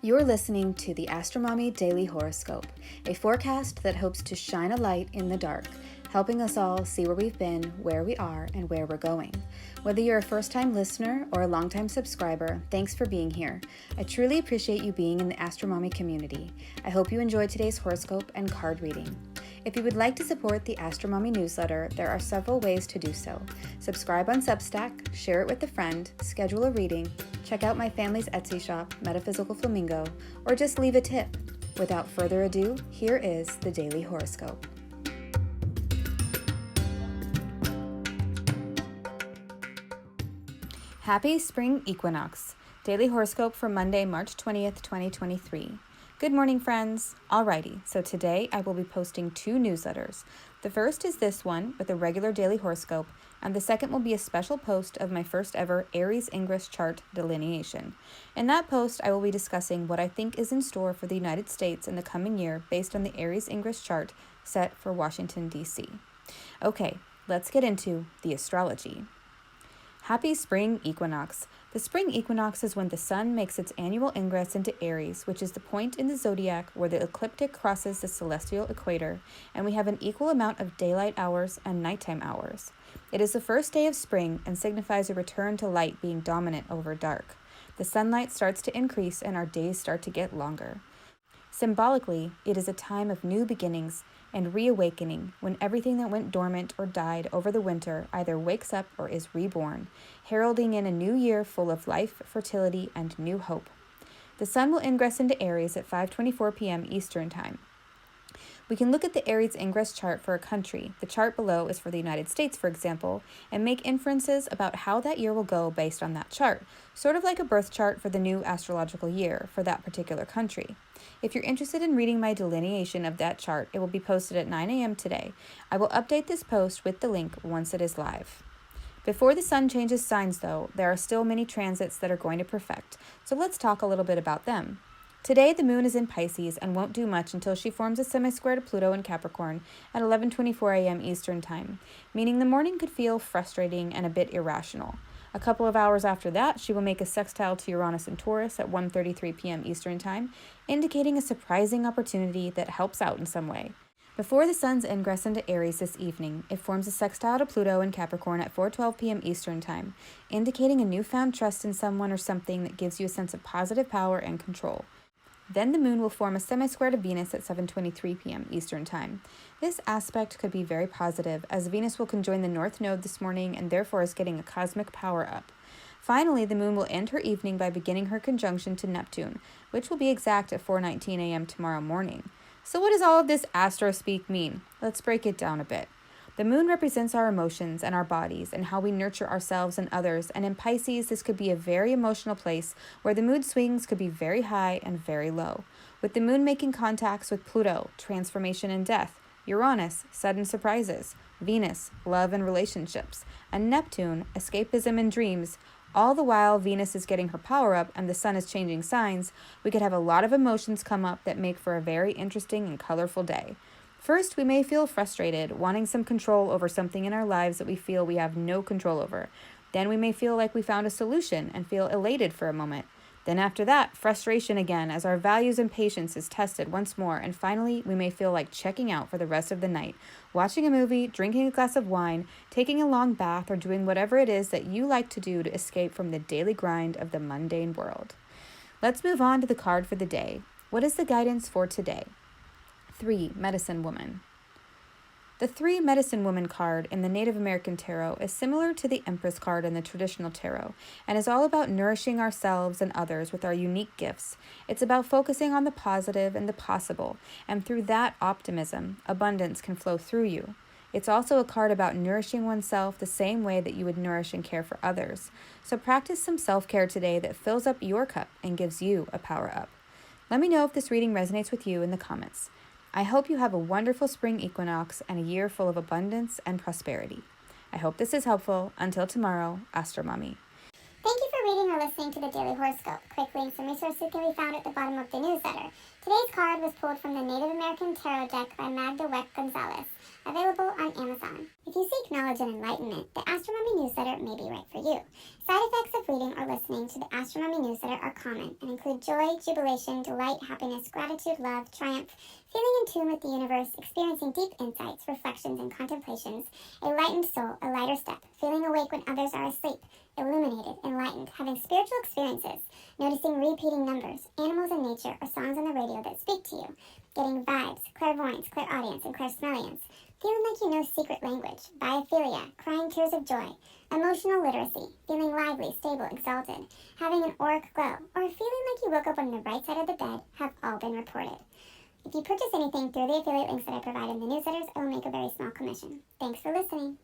You're listening to the AstroMommy Daily Horoscope, a forecast that hopes to shine a light in the dark, helping us all see where we've been, where we are, and where we're going. Whether you're a first-time listener or a long-time subscriber, thanks for being here. I truly appreciate you being in the AstroMommy community. I hope you enjoyed today's horoscope and card reading. If you would like to support the AstroMommy Newsletter, there are several ways to do so. Subscribe on Substack, share it with a friend, schedule a reading, check out my family's Etsy shop, Metaphysical Flamingo, or just leave a tip. Without further ado, here is the Daily Horoscope. Happy Spring Equinox. Daily Horoscope for Monday, March 20th, 2023. Good morning, friends. Alrighty, so today I will be posting two newsletters. The first is this one with a regular daily horoscope, and the second will be a special post of my first ever Aries Ingress chart delineation. In that post, I will be discussing what I think is in store for the United States in the coming year based on the Aries Ingress chart set for Washington, D.C. Okay, let's get into the astrology. Happy Spring Equinox. The spring equinox is when the sun makes its annual ingress into Aries, which is the point in the zodiac where the ecliptic crosses the celestial equator, and we have an equal amount of daylight hours and nighttime hours. It is the first day of spring and signifies a return to light being dominant over dark. The sunlight starts to increase and our days start to get longer. Symbolically, it is a time of new beginnings and reawakening when everything that went dormant or died over the winter either wakes up or is reborn, heralding in a new year full of life, fertility, and new hope. The sun will ingress into Aries at 5:24 p.m. Eastern Time. We can look at the Aries Ingress chart for a country, the chart below is for the United States, for example, and make inferences about how that year will go based on that chart, sort of like a birth chart for the new astrological year for that particular country. If you're interested in reading my delineation of that chart, it will be posted at 9 a.m. today. I will update this post with the link once it is live. Before the sun changes signs, though, there are still many transits that are going to perfect, so let's talk a little bit about them. Today, the moon is in Pisces and won't do much until she forms a semi-square to Pluto in Capricorn at 11:24 a.m. Eastern Time, meaning the morning could feel frustrating and a bit irrational. A couple of hours after that, she will make a sextile to Uranus in Taurus at 1:33 p.m. Eastern Time, indicating a surprising opportunity that helps out in some way. Before the sun's ingress into Aries this evening, it forms a sextile to Pluto in Capricorn at 4:12 p.m. Eastern Time, indicating a newfound trust in someone or something that gives you a sense of positive power and control. Then the moon will form a semi-square to Venus at 7:23 p.m. Eastern Time. This aspect could be very positive, as Venus will conjoin the North Node this morning and therefore is getting a cosmic power up. Finally, the moon will end her evening by beginning her conjunction to Neptune, which will be exact at 4:19 a.m. tomorrow morning. So what does all of this astro speak mean? Let's break it down a bit. The moon represents our emotions and our bodies and how we nurture ourselves and others, and in Pisces, this could be a very emotional place where the mood swings could be very high and very low. With the moon making contacts with Pluto, transformation and death, Uranus, sudden surprises, Venus, love and relationships, and Neptune, escapism and dreams, all the while Venus is getting her power up and the sun is changing signs, we could have a lot of emotions come up that make for a very interesting and colorful day. First, we may feel frustrated, wanting some control over something in our lives that we feel we have no control over. Then we may feel like we found a solution and feel elated for a moment. Then after that, frustration again as our values and patience is tested once more. And finally, we may feel like checking out for the rest of the night, watching a movie, drinking a glass of wine, taking a long bath, or doing whatever it is that you like to do to escape from the daily grind of the mundane world. Let's move on to the card for the day. What is the guidance for today? 3. Medicine Woman. The 3 Medicine Woman card in the Native American Tarot is similar to the Empress card in the traditional tarot and is all about nourishing ourselves and others with our unique gifts. It's about focusing on the positive and the possible, and through that optimism, abundance can flow through you. It's also a card about nourishing oneself the same way that you would nourish and care for others. So practice some self-care today that fills up your cup and gives you a power up. Let me know if this reading resonates with you in the comments. I hope you have a wonderful spring equinox and a year full of abundance and prosperity. I hope this is helpful. Until tomorrow, AstroMommy. Thank you for reading or listening to the Daily Horoscope. Quick links and resources can be found at the bottom of the newsletter. Today's card was pulled from the Native American Tarot deck by Magda, Weck, Gonzalez. available on Amazon. If you seek knowledge and enlightenment, the AstroMommy Newsletter may be right for you. Side effects of reading or listening to the AstroMommy Newsletter are common and include joy, jubilation, delight, happiness, gratitude, love, triumph, feeling in tune with the universe, experiencing deep insights, reflections, and contemplations, a lightened soul, a lighter step, feeling awake when others are asleep, illuminated, enlightened, having spiritual experiences, noticing repeating numbers, animals in nature, or songs on the radio that speak to you, getting vibes, clairvoyance, clairaudience, and clairsmelliance, feeling like you know secret language, biophilia, crying tears of joy, emotional literacy, feeling lively, stable, exalted, having an auric glow, or feeling like you woke up on the right side of the bed have all been reported. If you purchase anything through the affiliate links that I provide in the newsletters, I will make a very small commission. Thanks for listening.